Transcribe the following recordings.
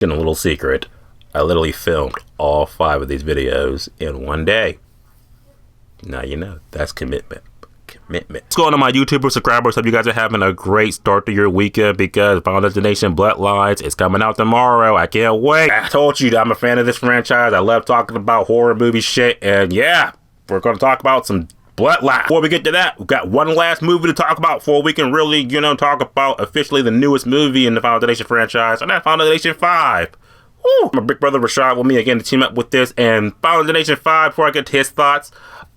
In a little secret, I literally filmed all 5 of these videos in one day. Now you know, that's commitment. What's going on, my YouTuber subscribers? Hope you guys are having a great start to your weekend, because Final Destination Bloodlines is coming out tomorrow. I can't wait. I told you that I'm a fan of this franchise. I love talking about horror movie shit, and yeah, we're going to talk about some Bloodlines. Before we get to that, we've got one last movie to talk about before we can really, talk about officially the newest movie in the Final Destination franchise, and that's Final Destination 5. Woo! My big brother Rashad with me again to team up with this, and Final Destination 5, before I get to his thoughts,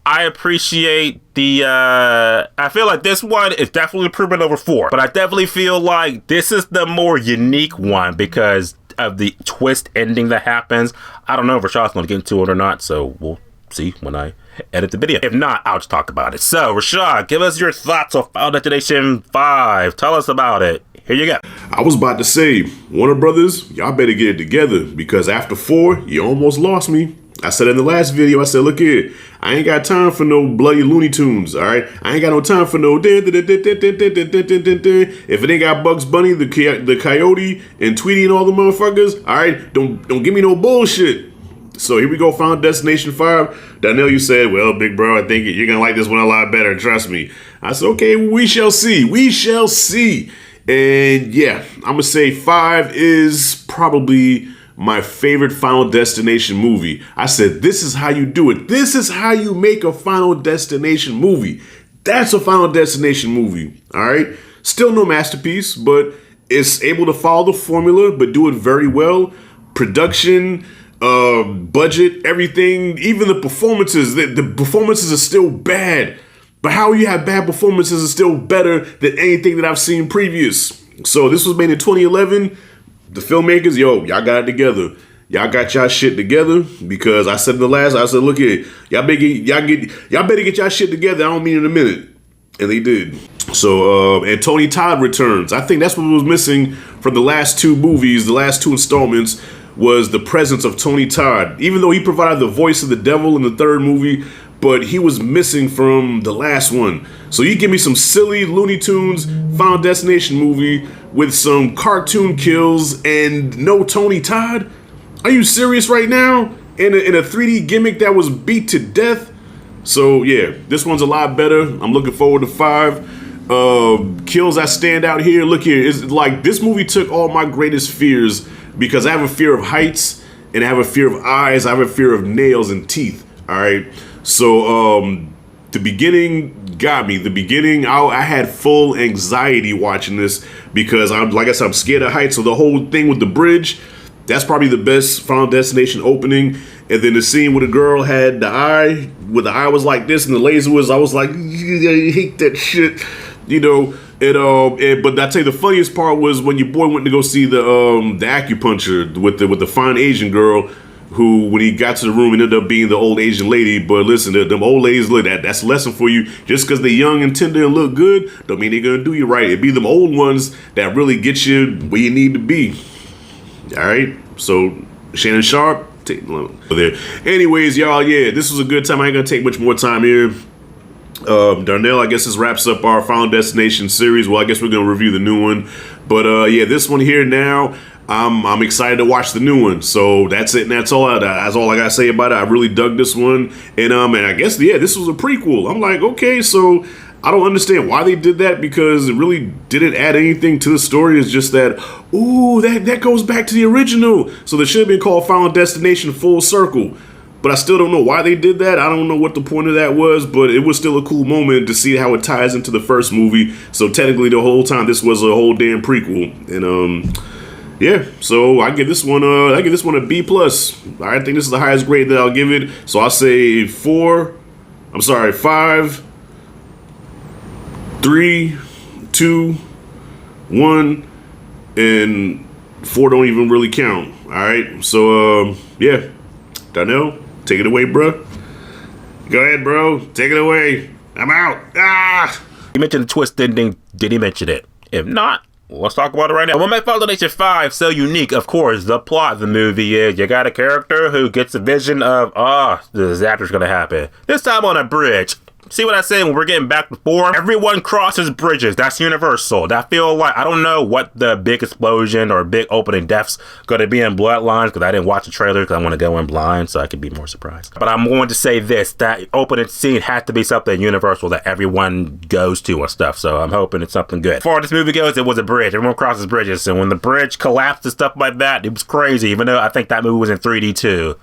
I appreciate the, I feel like this one is definitely improvement over 4, but I definitely feel like this is the more unique one because of the twist ending that happens. I don't know if Rashad's going to get into it or not, so we'll see when I edit the video. If not, I'll just talk about it. So, Rashad, give us your thoughts on Final Destination 5. Tell us about it. Here you go. I was about to say, Warner Brothers, y'all better get it together, because after 4, you almost lost me. I said in the last video, I said, look here, I ain't got time for no bloody Looney Tunes, all right? I ain't got no time for no... If it ain't got Bugs Bunny, the Coyote, and Tweety and all the motherfuckers, all right, don't give me no bullshit. So here we go, Final Destination 5. Donnell, you said, well, big bro, I think you're going to like this one a lot better, trust me. I said, okay, we shall see. We shall see. And yeah, I'm going to say 5 is probably my favorite Final Destination movie. I said, this is how you do it. This is how you make a Final Destination movie. That's a Final Destination movie, all right? Still no masterpiece, but it's able to follow the formula, but do it very well. Production, budget, everything, even the performances. The performances are still bad, but how you have bad performances is still better than anything that I've seen previous. So this was made in 2011. The filmmakers, yo, y'all got it together. Y'all got y'all shit together, because I said in the last, I said, look here, y'all better get y'all shit together. I don't mean in a minute. And they did. So, and Tony Todd returns. I think that's what was missing from the last 2 movies, the last 2 installments, was the presence of Tony Todd. Even though he provided the voice of the devil in the 3rd movie, but he was missing from the last one. So you give me some silly Looney Tunes Final Destination movie with some cartoon kills and no Tony Todd? Are you serious right now? In a 3D gimmick that was beat to death? So yeah, this one's a lot better. I'm looking forward to 5. Kills that stand out here. Look here, it's like this movie took all my greatest fears, because I have a fear of heights, and I have a fear of eyes, I have a fear of nails and teeth. All right. So the beginning got me. The beginning, I had full anxiety watching this, because like I said, I'm scared of heights. So the whole thing with the bridge, that's probably the best Final Destination opening. And then the scene where the girl had the eye, where the eye was like this and the laser was, I was like, I hate that shit, But I tell you, the funniest part was when your boy went to go see the acupuncture with the fine Asian girl, who, when he got to the room, ended up being the old Asian lady. But listen, them old ladies, look, that's a lesson for you. Just because they're young and tender and look good, don't mean they're going to do you right. It be them old ones that really get you where you need to be. All right? So, Shannon Sharp, there. Anyways, y'all, yeah, this was a good time. I ain't going to take much more time here. Darnell, I guess this wraps up our Final Destination series. Well, I guess we're going to review the new one. But, yeah, this one here now, I'm excited to watch the new one. So that's it, and that's all I gotta say about it. I really dug this one, and I guess, yeah, this was a prequel. I'm like, okay, so I don't understand why they did that, because it really didn't add anything to the story. It's just that, ooh, that goes back to the original. So they should have been called Final Destination Full Circle. But I still don't know why they did that. I don't know what the point of that was, but it was still a cool moment to see how it ties into the first movie. So technically, the whole time, this was a whole damn prequel, and yeah, so I give this one a B+. I think this is the highest grade that I'll give it. So I'll say 5, 3, 2, 1, and 4 don't even really count. All right, so yeah, Donnell, take it away, bro. Go ahead, bro. Take it away. I'm out. Ah! You mentioned the twist ending. Did he mention it? If not, let's talk about it right now. What makes Final Destination 5 so unique, of course, the plot of the movie is you got a character who gets a vision of, the disaster's gonna happen. This time on a bridge. see what I said when we're getting back and forth? Everyone crosses bridges. That's universal. I feel like, I don't know what the big explosion or big opening deaths gonna be in Bloodlines, because I didn't watch the trailer because I want to go in blind so I could be more surprised. But I'm going to say this, that opening scene had to be something universal that everyone goes to and stuff, so I'm hoping it's something good. As far as this movie goes, it was a bridge. Everyone crosses bridges, and when the bridge collapsed and stuff like that, it was crazy, even though I think that movie was in 3D too.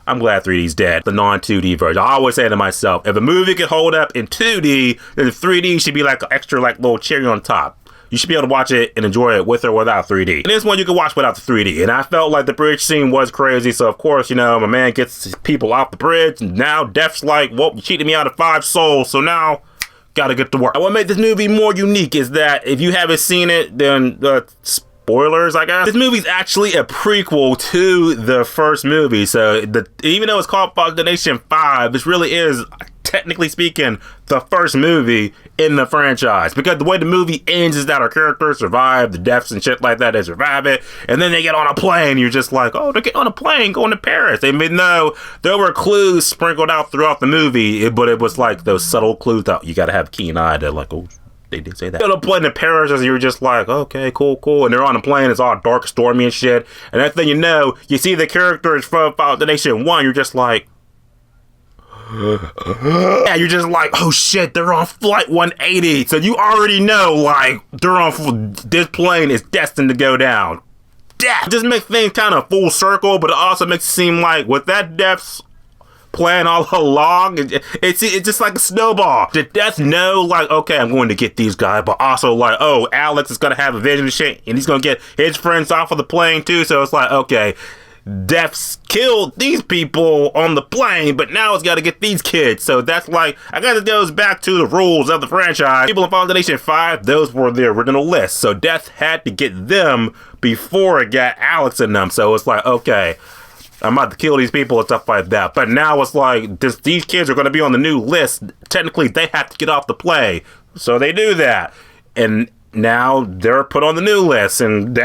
I'm glad 3D's dead. The non-2D version. I always say to myself, if a movie could hold up in 2D, then 3D should be like an extra like little cherry on top. You should be able to watch it and enjoy it with or without 3D. And this one you can watch without the 3D. And I felt like the bridge scene was crazy. So of course, you know, my man gets his people off the bridge. And now Death's like, well, you cheated me out of 5 souls. So now, gotta get to work. What made this movie more unique is that if you haven't seen it, then spoilers, I guess. This movie's actually a prequel to the first movie. So even though it's called Father Nation 5, this really is, technically speaking, the first movie in the franchise, because the way the movie ends is that our characters survive the deaths and shit like that. They survive it, and then they get on a plane. You're just like, oh, they get on a plane going to Paris. Even though there were clues sprinkled out throughout the movie, but it was like those subtle clues that you gotta have a keen eye to, like, oh, they did say that. They're on a plane to Paris, and you're just like, okay, cool. And they're on a plane, it's all dark, stormy and shit. And next thing you know, you see the characters from Final Nation 1, you're just like, yeah, you're just like, oh shit, they're on flight 180. So you already know, like, this plane is destined to go down. Death! Just makes things kind of full circle, but it also makes it seem like with that Death's plan all along, it's just like a snowball. Did Death know, like, okay, I'm going to get these guys, but also like, oh, Alex is gonna have a vision of shit, and he's gonna get his friends off of the plane too. So it's like, okay, Death's killed these people on the plane, but now it's got to get these kids. So that's like, I guess it goes back to the rules of the franchise. People in Final Nation 5, those were the original list. So Death had to get them before it got Alex in them. So it's like, okay, I'm about to kill these people and stuff like that. But now it's like, these kids are going to be on the new list. Technically, they have to get off the plane. So they do that. And now they're put on the new list, and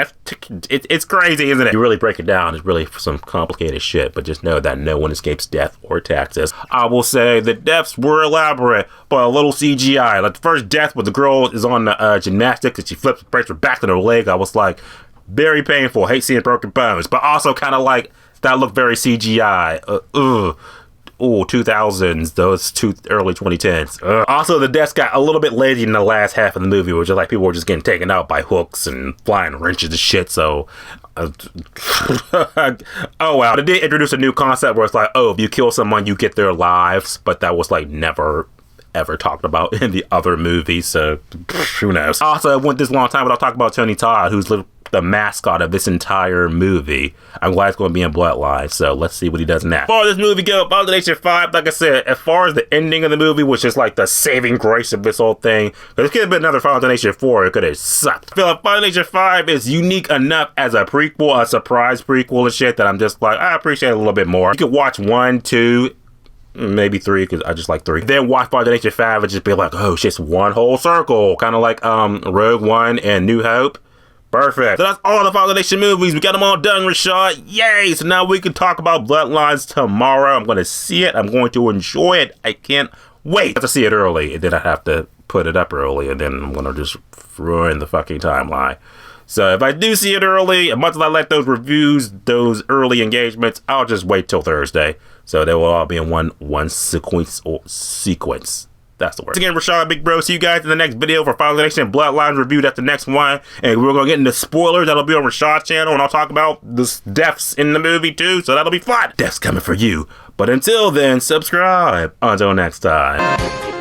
it's crazy, isn't it? You really break it down, it's really some complicated shit, but just know that no one escapes death or taxes. I will say the deaths were elaborate, but a little CGI. Like the first death where the girl is on the gymnastics and she flips, breaks her back to her leg, I was like, very painful, hate seeing broken bones, but also kind of like, that looked very CGI. 2000s, those early 2010s. Also, the deaths got a little bit lazy in the last half of the movie, which is like people were just getting taken out by hooks and flying wrenches and shit. So, oh wow. They did introduce a new concept where it's like, oh, if you kill someone, you get their lives, but that was like never ever talked about in the other movies. So, who knows? Also, I went this long time without talking about Tony Todd, who's the mascot of this entire movie. I'm glad it's going to be in Bloodlines, so let's see what he does next. As far as this movie goes, Final Nation 5, like I said, as far as the ending of the movie, which is like the saving grace of this whole thing, because it could have been another Final Nation 4, it could have sucked. I feel like Final Nation 5 is unique enough as a prequel, a surprise prequel and shit, that I'm just like, I appreciate it a little bit more. You could watch 1, 2, maybe 3, because I just like 3. Then watch Final Nation 5 and just be like, oh, shit's one whole circle. Kind of like Rogue One and New Hope. Perfect. So that's all the Final Nation movies. We got them all done, Rashad. Yay! So now we can talk about Bloodlines tomorrow. I'm going to see it. I'm going to enjoy it. I can't wait. I have to see it early, and then I have to put it up early, and then I'm going to just ruin the fucking timeline. So if I do see it early, as much as I like those reviews, those early engagements, I'll just wait till Thursday. So they will all be in one sequence. That's the word. Again, Rashad, Big Bro. See you guys in the next video for Final Nation Bloodlines review. That's the next one. And we're going to get into spoilers. That'll be on Rashad's channel. And I'll talk about the deaths in the movie too. So that'll be fun. Deaths coming for you. But until then, subscribe. Until next time.